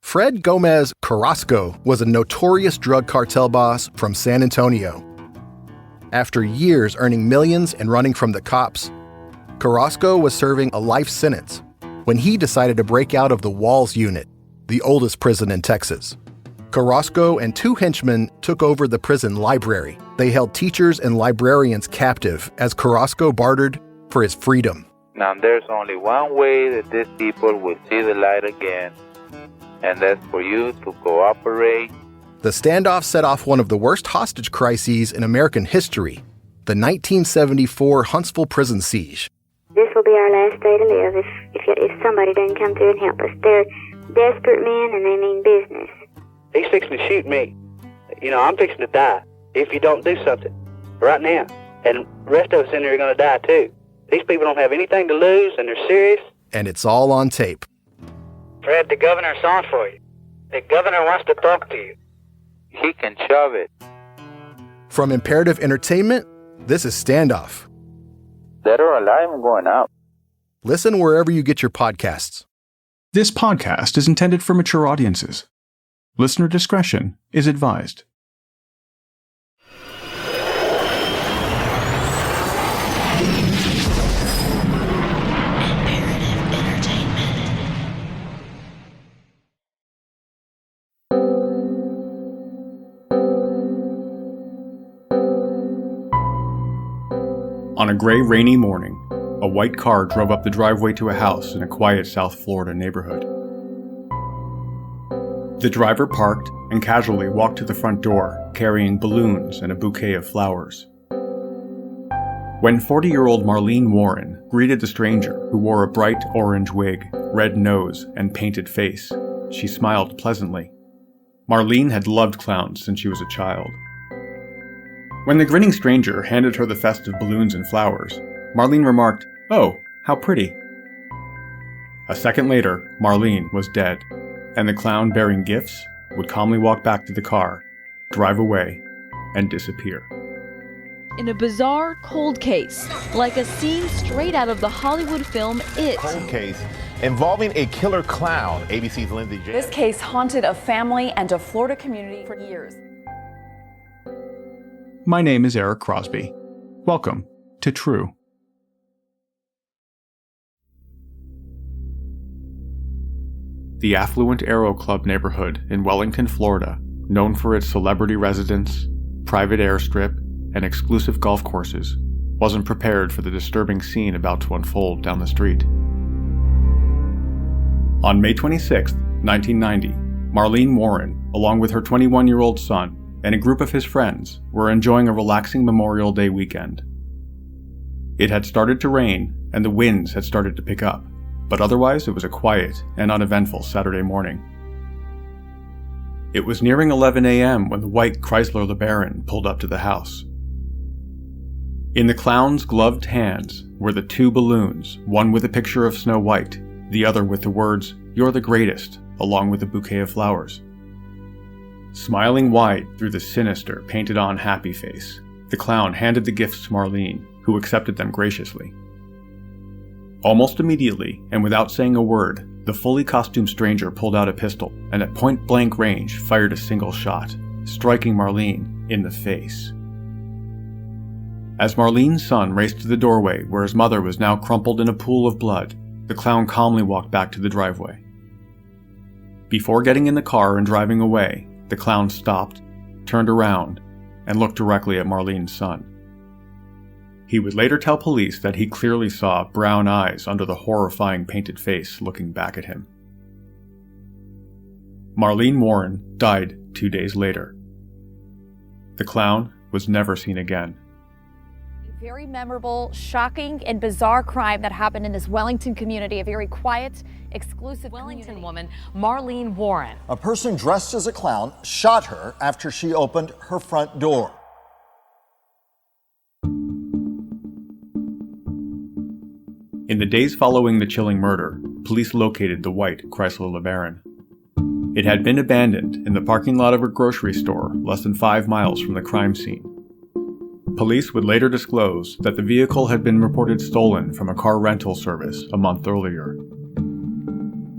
Fred Gomez Carrasco was a notorious drug cartel boss from San Antonio. After years earning millions and running from the cops, Carrasco was serving a life sentence when he decided to break out of the Walls Unit, the oldest prison in Texas. Carrasco and two henchmen took over the prison library. They held teachers and librarians captive as Carrasco bartered for his freedom. Now there's only one way that these people will see the light again, and that's for you to cooperate. The standoff set off one of the worst hostage crises in American history, the 1974 Huntsville prison siege. This will be our last day to live if somebody doesn't come through and help us. They're desperate men and they mean business. He's fixing to shoot me. I'm fixing to die if you don't do something right now. And the rest of us in there are going to die too. These people don't have anything to lose and they're serious. And it's all on tape. Fred, the governor's on for you. The governor wants to talk to you. He can shove it. From Imperative Entertainment, this is Standoff. Dead or alive, I'm going out. Listen wherever you get your podcasts. This podcast is intended for mature audiences. Listener discretion is advised. On a gray, rainy morning, a white car drove up the driveway to a house in a quiet South Florida neighborhood. The driver parked and casually walked to the front door, carrying balloons and a bouquet of flowers. When 40-year-old Marlene Warren greeted the stranger, who wore a bright orange wig, red nose, and painted face, she smiled pleasantly. Marlene had loved clowns since she was a child. When the grinning stranger handed her the festive balloons and flowers, Marlene remarked, "Oh, how pretty." A second later, Marlene was dead, and the clown bearing gifts would calmly walk back to the car, drive away, and disappear. In a bizarre cold case, like a scene straight out of the Hollywood film It. Cold case involving a killer clown. ABC's Lindsay James. This case haunted a family and a Florida community for years. My name is Eric Crosby. Welcome to True. The affluent Aero Club neighborhood in Wellington, Florida, known for its celebrity residence, private airstrip, and exclusive golf courses, wasn't prepared for the disturbing scene about to unfold down the street. On May 26, 1990, Marlene Warren, along with her 21-year-old son, and a group of his friends were enjoying a relaxing Memorial Day weekend. It had started to rain, and the winds had started to pick up, but otherwise it was a quiet and uneventful Saturday morning. It was nearing 11 a.m. when the white Chrysler LeBaron pulled up to the house. In the clown's gloved hands were the two balloons, one with a picture of Snow White, the other with the words, "You're the greatest," along with a bouquet of flowers. Smiling wide through the sinister, painted-on happy face, the clown handed the gifts to Marlene, who accepted them graciously. Almost immediately, and without saying a word, the fully costumed stranger pulled out a pistol and at point-blank range fired a single shot, striking Marlene in the face. As Marlene's son raced to the doorway where his mother was now crumpled in a pool of blood, the clown calmly walked back to the driveway. Before getting in the car and driving away, the clown stopped, turned around, and looked directly at Marlene's son. He would later tell police that he clearly saw brown eyes under the horrifying painted face looking back at him. Marlene Warren died 2 days later. The clown was never seen again. A very memorable, shocking, and bizarre crime that happened in this Wellington community, a very quiet, exclusive Wellington woman, Marlene Warren. A person dressed as a clown shot her after she opened her front door. In the days following the chilling murder, police located the white Chrysler LeBaron. It had been abandoned in the parking lot of a grocery store less than 5 miles from the crime scene. Police would later disclose that the vehicle had been reported stolen from a car rental service a month earlier.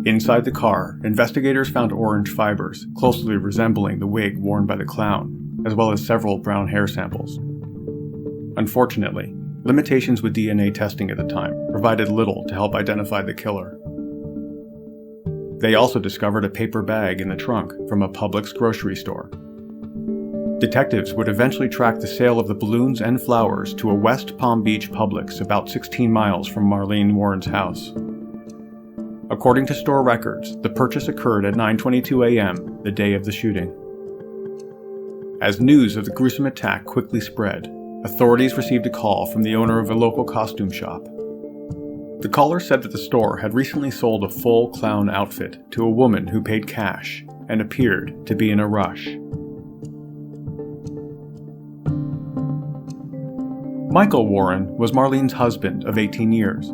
Inside the car, investigators found orange fibers, closely resembling the wig worn by the clown, as well as several brown hair samples. Unfortunately, limitations with DNA testing at the time provided little to help identify the killer. They also discovered a paper bag in the trunk from a Publix grocery store. Detectives would eventually track the sale of the balloons and flowers to a West Palm Beach Publix about 16 miles from Marlene Warren's house. According to store records, the purchase occurred at 9:22 a.m., the day of the shooting. As news of the gruesome attack quickly spread, authorities received a call from the owner of a local costume shop. The caller said that the store had recently sold a full clown outfit to a woman who paid cash and appeared to be in a rush. Michael Warren was Marlene's husband of 18 years.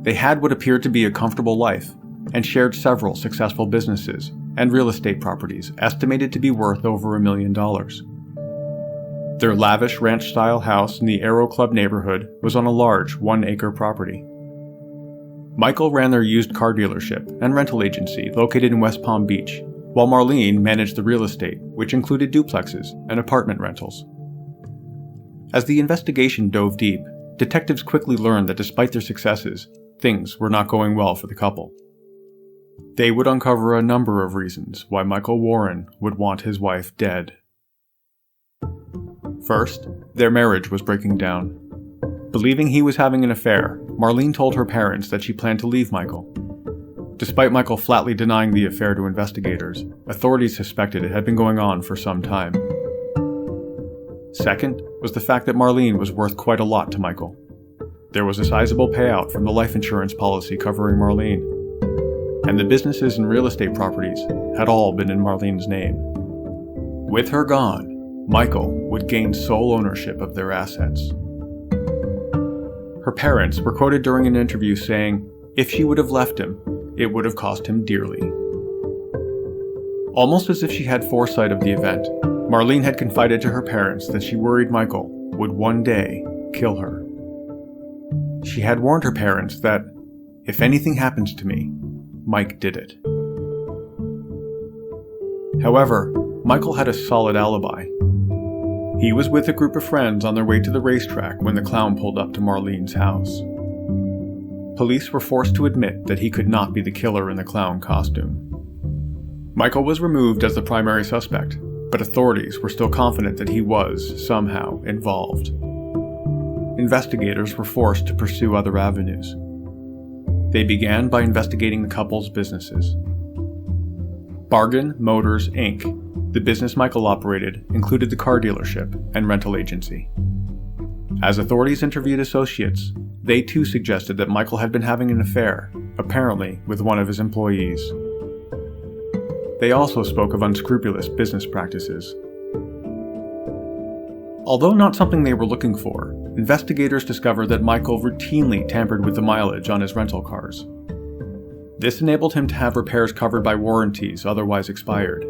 They had what appeared to be a comfortable life and shared several successful businesses and real estate properties estimated to be worth over $1 million. Their lavish ranch-style house in the Aero Club neighborhood was on a large 1-acre property. Michael ran their used car dealership and rental agency located in West Palm Beach, while Marlene managed the real estate, which included duplexes and apartment rentals. As the investigation dove deep, detectives quickly learned that despite their successes, things were not going well for the couple. They would uncover a number of reasons why Michael Warren would want his wife dead. First, their marriage was breaking down. Believing he was having an affair, Marlene told her parents that she planned to leave Michael. Despite Michael flatly denying the affair to investigators, authorities suspected it had been going on for some time. Second was the fact that Marlene was worth quite a lot to Michael. There was a sizable payout from the life insurance policy covering Marlene, and the businesses and real estate properties had all been in Marlene's name. With her gone, Michael would gain sole ownership of their assets. Her parents were quoted during an interview saying, if she would have left him, it would have cost him dearly. Almost as if she had foresight of the event, Marlene had confided to her parents that she worried Michael would one day kill her. She had warned her parents that, if anything happens to me, Mike did it. However, Michael had a solid alibi. He was with a group of friends on their way to the racetrack when the clown pulled up to Marlene's house. Police were forced to admit that he could not be the killer in the clown costume. Michael was removed as the primary suspect, but authorities were still confident that he was somehow involved. Investigators were forced to pursue other avenues. They began by investigating the couple's businesses. Bargain Motors, Inc., the business Michael operated, included the car dealership and rental agency. As authorities interviewed associates, they too suggested that Michael had been having an affair, apparently with one of his employees. They also spoke of unscrupulous business practices. Although not something they were looking for, investigators discovered that Michael routinely tampered with the mileage on his rental cars. This enabled him to have repairs covered by warranties otherwise expired,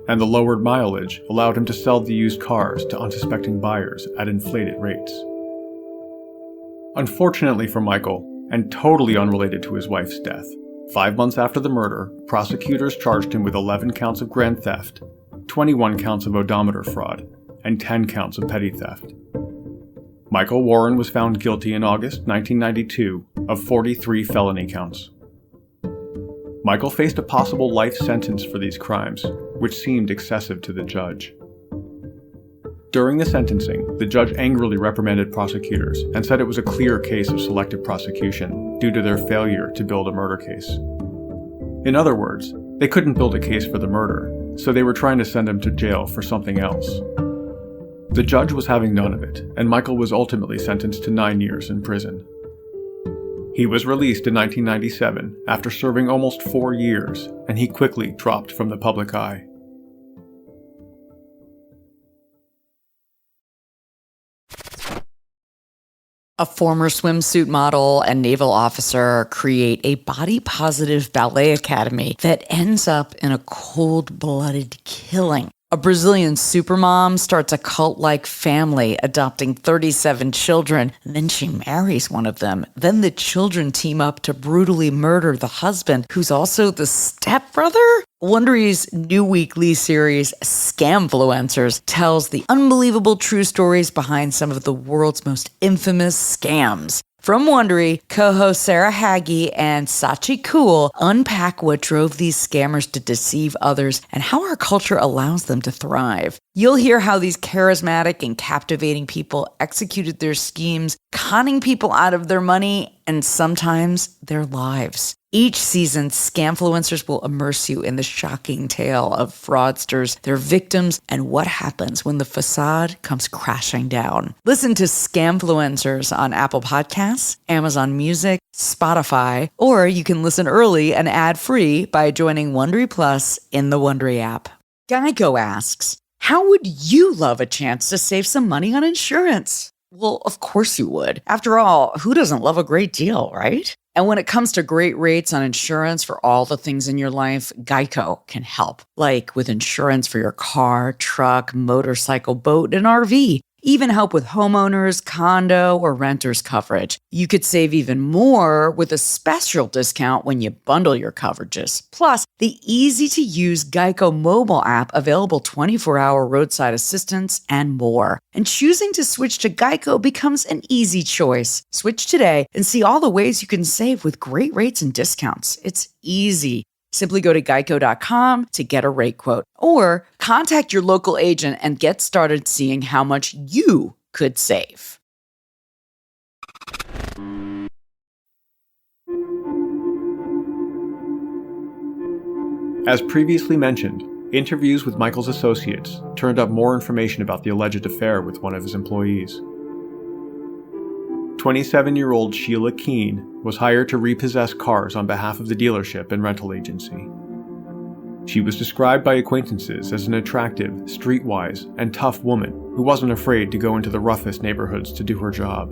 and the lowered mileage allowed him to sell the used cars to unsuspecting buyers at inflated rates. Unfortunately for Michael, and totally unrelated to his wife's death, 5 months after the murder, prosecutors charged him with 11 counts of grand theft, 21 counts of odometer fraud, and 10 counts of petty theft. Michael Warren was found guilty in August 1992 of 43 felony counts. Michael faced a possible life sentence for these crimes, which seemed excessive to the judge. During the sentencing, the judge angrily reprimanded prosecutors and said it was a clear case of selective prosecution due to their failure to build a murder case. In other words, they couldn't build a case for the murder, so they were trying to send him to jail for something else. The judge was having none of it, and Michael was ultimately sentenced to 9 years in prison. He was released in 1997 after serving almost 4 years, and he quickly dropped from the public eye. A former swimsuit model and naval officer create a body-positive ballet academy that ends up in a cold-blooded killing. A Brazilian supermom starts a cult-like family, adopting 37 children, and then she marries one of them. Then the children team up to brutally murder the husband, who's also the stepbrother? Wondery's new weekly series, Scamfluencers, tells the unbelievable true stories behind some of the world's most infamous scams. From Wondery, co-hosts Sarah Hagee and Sachi Cool unpack what drove these scammers to deceive others and how our culture allows them to thrive. You'll hear how these charismatic and captivating people executed their schemes, conning people out of their money and sometimes their lives. Each season, Scamfluencers will immerse you in the shocking tale of fraudsters, their victims, and what happens when the facade comes crashing down. Listen to Scamfluencers on Apple Podcasts, Amazon Music, Spotify, or you can listen early and ad-free by joining Wondery Plus in the Wondery app. Geico asks, how would you love a chance to save some money on insurance? Well, of course you would. After all, who doesn't love a great deal, right? And when it comes to great rates on insurance for all the things in your life, Geico can help. Like with insurance for your car, truck, motorcycle, boat, and RV. Even help with homeowners, condo, or renters coverage. You could save even more with a special discount when you bundle your coverages. Plus, the easy-to-use Geico mobile app available 24-hour roadside assistance and more. And choosing to switch to Geico becomes an easy choice. Switch today and see all the ways you can save with great rates and discounts. It's easy. Simply go to geico.com to get a rate quote or contact your local agent and get started seeing how much you could save. As previously mentioned, interviews with Michael's associates turned up more information about the alleged affair with one of his employees. 27-year-old Sheila Keane was hired to repossess cars on behalf of the dealership and rental agency. She was described by acquaintances as an attractive, streetwise, and tough woman who wasn't afraid to go into the roughest neighborhoods to do her job.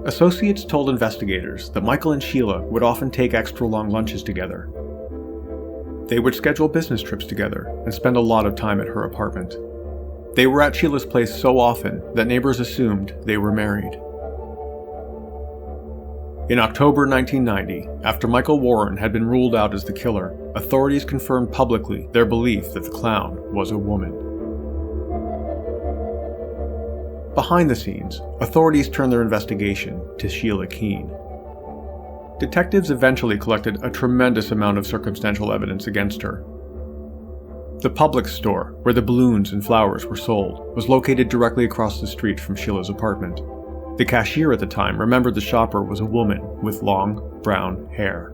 Associates told investigators that Michael and Sheila would often take extra long lunches together. They would schedule business trips together and spend a lot of time at her apartment. They were at Sheila's place so often that neighbors assumed they were married. In October 1990, after Michael Warren had been ruled out as the killer, authorities confirmed publicly their belief that the clown was a woman. Behind the scenes, authorities turned their investigation to Sheila Keane. Detectives eventually collected a tremendous amount of circumstantial evidence against her. The Publix store, where the balloons and flowers were sold, was located directly across the street from Sheila's apartment. The cashier at the time remembered the shopper was a woman with long, brown hair.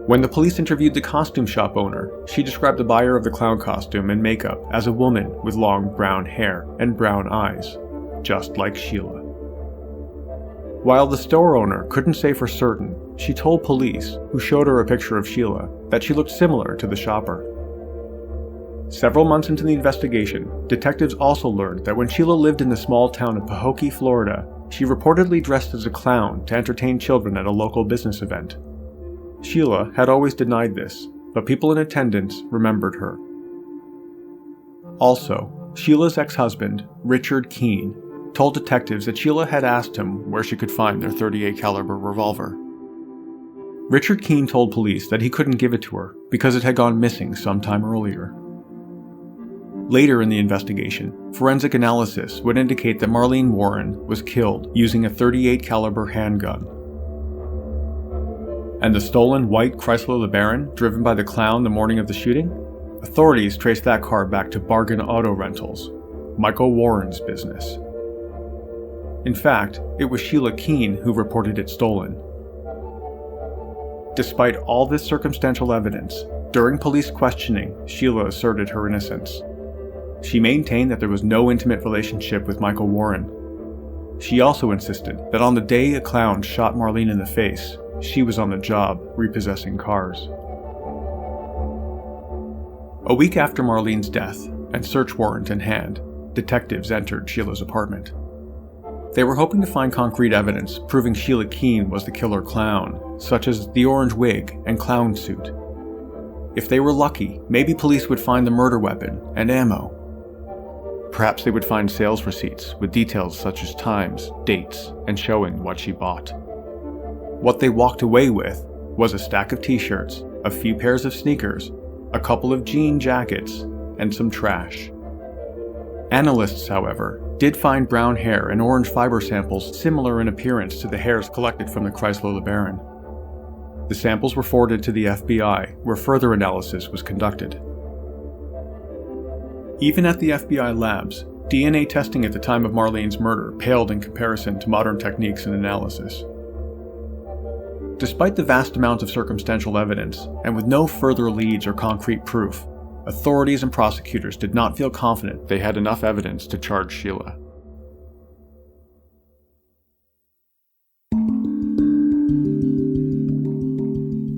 When the police interviewed the costume shop owner, she described the buyer of the clown costume and makeup as a woman with long, brown hair and brown eyes, just like Sheila. While the store owner couldn't say for certain, she told police, who showed her a picture of Sheila, that she looked similar to the shopper. Several months into the investigation, detectives also learned that when Sheila lived in the small town of Pahokee, Florida, she reportedly dressed as a clown to entertain children at a local business event. Sheila had always denied this, but people in attendance remembered her. Also, Sheila's ex-husband, Richard Keane, told detectives that Sheila had asked him where she could find their .38 caliber revolver. Richard Keane told police that he couldn't give it to her because it had gone missing sometime earlier. Later in the investigation, forensic analysis would indicate that Marlene Warren was killed using a .38 caliber handgun. And the stolen white Chrysler LeBaron driven by the clown the morning of the shooting? Authorities traced that car back to Bargain Auto Rentals, Michael Warren's business. In fact, it was Sheila Keane who reported it stolen. Despite all this circumstantial evidence, during police questioning, Sheila asserted her innocence. She maintained that there was no intimate relationship with Michael Warren. She also insisted that on the day a clown shot Marlene in the face, she was on the job repossessing cars. A week after Marlene's death, and search warrant in hand, detectives entered Sheila's apartment. They were hoping to find concrete evidence proving Sheila Keane was the killer clown, such as the orange wig and clown suit. If they were lucky, maybe police would find the murder weapon and ammo. Perhaps they would find sales receipts with details such as times, dates, and showing what she bought. What they walked away with was a stack of t-shirts, a few pairs of sneakers, a couple of jean jackets, and some trash. Analysts, however, did find brown hair and orange fiber samples similar in appearance to the hairs collected from the Chrysler LeBaron. The samples were forwarded to the FBI, where further analysis was conducted. Even at the FBI labs, DNA testing at the time of Marlene's murder paled in comparison to modern techniques in analysis. Despite the vast amount of circumstantial evidence, and with no further leads or concrete proof, authorities and prosecutors did not feel confident they had enough evidence to charge Sheila.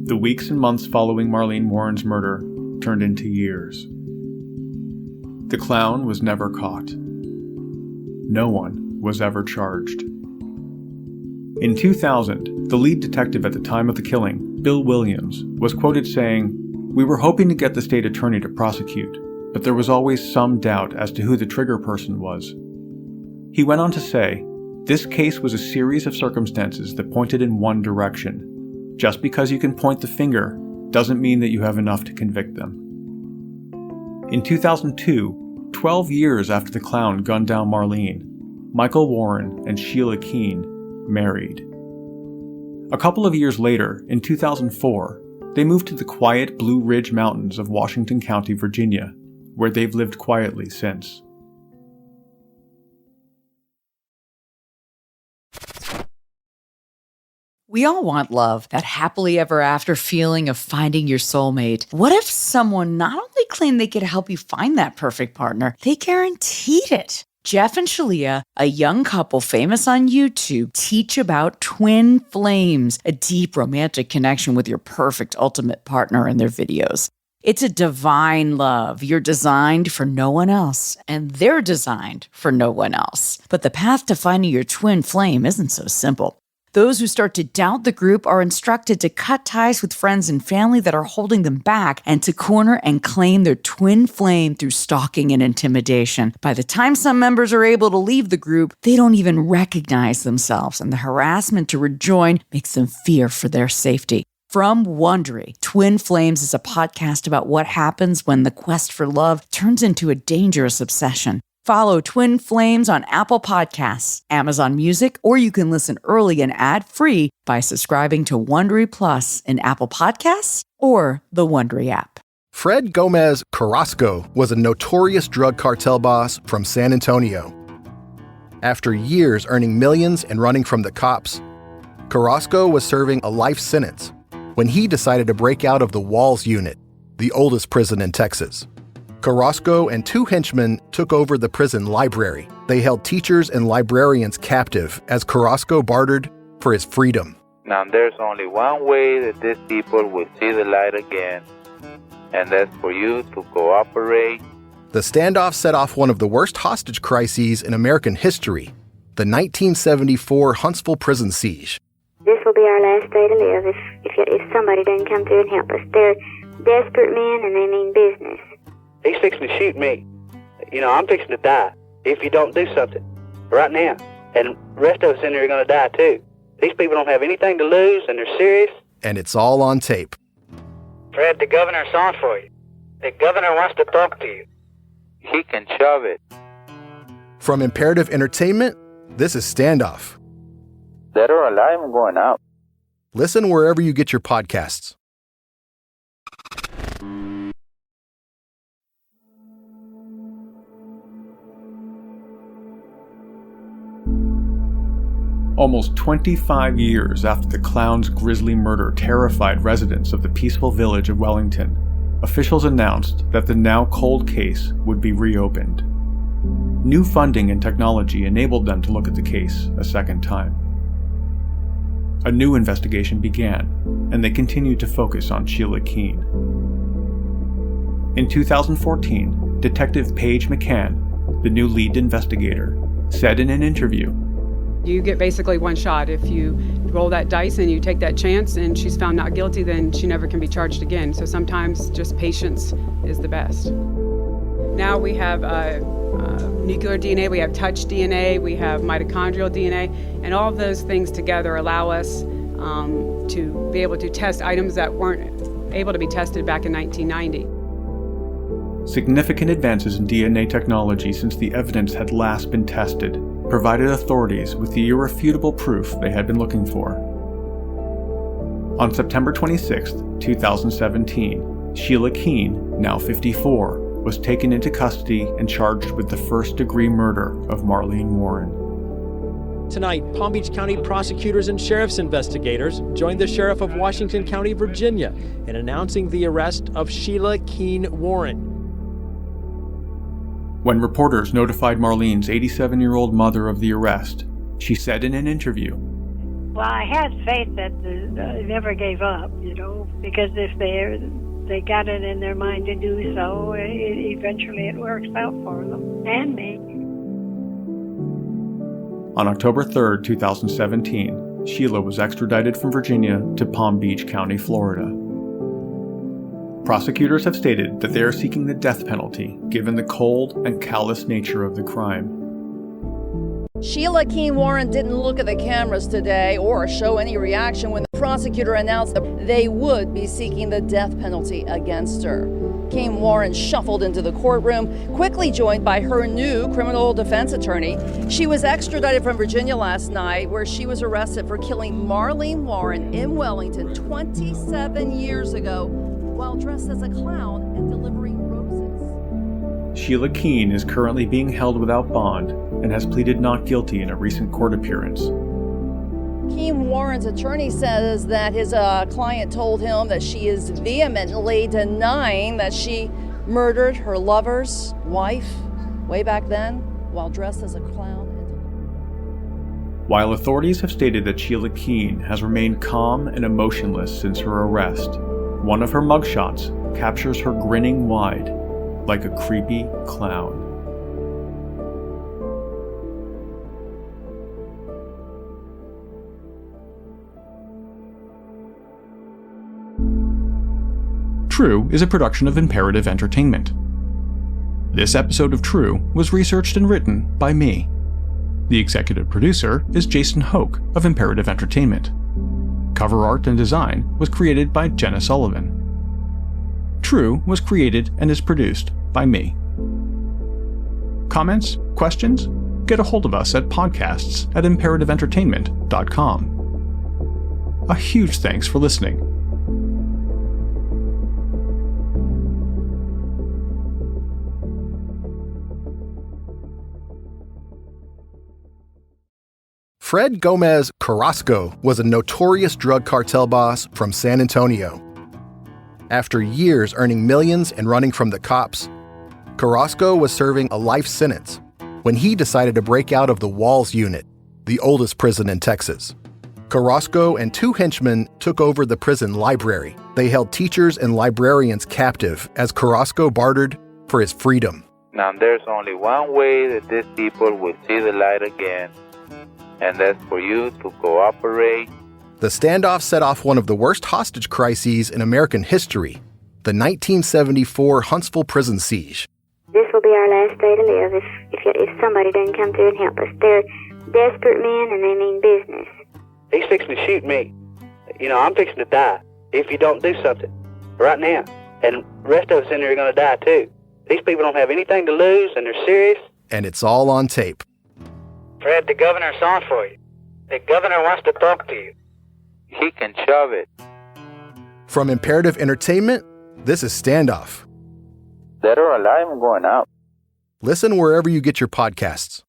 The weeks and months following Marlene Warren's murder turned into years. The clown was never caught. No one was ever charged. In 2000, the lead detective at the time of the killing, Bill Williams, was quoted saying, "We were hoping to get the state attorney to prosecute, but there was always some doubt as to who the trigger person was." He went on to say, "This case was a series of circumstances that pointed in one direction. Just because you can point the finger doesn't mean that you have enough to convict them." In 2002, 12 years after the clown gunned down Marlene, Michael Warren and Sheila Keane married. A couple of years later, in 2004, they moved to the quiet Blue Ridge Mountains of Washington County, Virginia, where they've lived quietly since. We all want love, that happily ever after feeling of finding your soulmate. What if someone not only claimed they could help you find that perfect partner, they guaranteed it? Jeff and Sheila, a young couple famous on YouTube, teach about twin flames, a deep romantic connection with your perfect ultimate partner in their videos. It's a divine love. You're designed for no one else, and they're designed for no one else. But the path to finding your twin flame isn't so simple. Those who start to doubt the group are instructed to cut ties with friends and family that are holding them back and to corner and claim their twin flame through stalking and intimidation. By the time some members are able to leave the group, they don't even recognize themselves, and the harassment to rejoin makes them fear for their safety. From Wondery, Twin Flames is a podcast about what happens when the quest for love turns into a dangerous obsession. Follow Twin Flames on Apple Podcasts, Amazon Music, or you can listen early and ad-free by subscribing to Wondery Plus in Apple Podcasts or the Wondery app. Fred Gomez Carrasco was a notorious drug cartel boss from San Antonio. After years earning millions and running from the cops, Carrasco was serving a life sentence when he decided to break out of the Walls Unit, the oldest prison in Texas. Carrasco and two henchmen took over the prison library. They held teachers and librarians captive as Carrasco bartered for his freedom. Now there's only one way that these people will see the light again, and that's for you to cooperate. The standoff set off one of the worst hostage crises in American history, the 1974 Huntsville prison siege. This will be our last day to live if somebody doesn't come through and help us. They're desperate men and they mean business. He's fixing to shoot me. I'm fixing to die if you don't do something right now. And the rest of us in there are going to die too. These people don't have anything to lose and they're serious. And it's all on tape. Fred, the governor's on for you. The governor wants to talk to you. He can shove it. From Imperative Entertainment, this is Standoff. Dead or alive, I'm going out. Listen wherever you get your podcasts. Almost 25 years after the clown's grisly murder terrified residents of the peaceful village of Wellington, officials announced that the now cold case would be reopened. New funding and technology enabled them to look at the case a second time. A new investigation began, and they continued to focus on Sheila Keane. In 2014, Detective Paige McCann, the new lead investigator, said in an interview, "You get basically one shot. If you roll that dice and you take that chance and she's found not guilty, then she never can be charged again. So sometimes just patience is the best. Now we have nuclear DNA, we have touch DNA, we have mitochondrial DNA, and all of those things together allow us to be able to test items that weren't able to be tested back in 1990. Significant advances in DNA technology since the evidence had last been tested provided authorities with the irrefutable proof they had been looking for. On September 26, 2017, Sheila Keane, now 54, was taken into custody and charged with the first-degree murder of Marlene Warren. Tonight, Palm Beach County prosecutors and sheriff's investigators joined the sheriff of Washington County, Virginia, in announcing the arrest of Sheila Keane Warren. When reporters notified Marlene's 87-year-old mother of the arrest, she said in an interview, "Well, I had faith that they never gave up, because if they got it in their mind to do so, eventually it works out for them and me." On October 3, 2017, Sheila was extradited from Virginia to Palm Beach County, Florida. Prosecutors have stated that they are seeking the death penalty given the cold and callous nature of the crime. Sheila Keane Warren didn't look at the cameras today or show any reaction when the prosecutor announced that they would be seeking the death penalty against her. Keane Warren shuffled into the courtroom, quickly joined by her new criminal defense attorney. She was extradited from Virginia last night, where she was arrested for killing Marlene Warren in Wellington 27 years ago while dressed as a clown and delivering roses. Sheila Keane is currently being held without bond and has pleaded not guilty in a recent court appearance. Keane Warren's attorney says that his client told him that she is vehemently denying that she murdered her lover's wife way back then while dressed as a clown. While authorities have stated that Sheila Keane has remained calm and emotionless since her arrest, one of her mugshots captures her grinning wide, like a creepy clown. True is a production of Imperative Entertainment. This episode of True was researched and written by me. The executive producer is Jason Hoke of Imperative Entertainment. Cover art and design was created by Jenna Sullivan. True was created and is produced by me. Comments? Questions? Get a hold of us at podcasts@imperativeentertainment.com. A huge thanks for listening. Fred Gomez Carrasco was a notorious drug cartel boss from San Antonio. After years earning millions and running from the cops, Carrasco was serving a life sentence when he decided to break out of the Walls Unit, the oldest prison in Texas. Carrasco and two henchmen took over the prison library. They held teachers and librarians captive as Carrasco bartered for his freedom. Now there's only one way that these people will see the light again, and that's for you to cooperate. The standoff set off one of the worst hostage crises in American history, the 1974 Huntsville prison siege. This will be our last day to live if somebody doesn't come through and help us. They're desperate men and they mean business. He's fixing to shoot me. I'm fixing to die if you don't do something right now. And the rest of us in here are going to die too. These people don't have anything to lose and they're serious. And it's all on tape. Fred, the governor's on for you. The governor wants to talk to you. He can shove it. From Imperative Entertainment, this is Standoff. Dead or alive, I'm going out. Listen wherever you get your podcasts.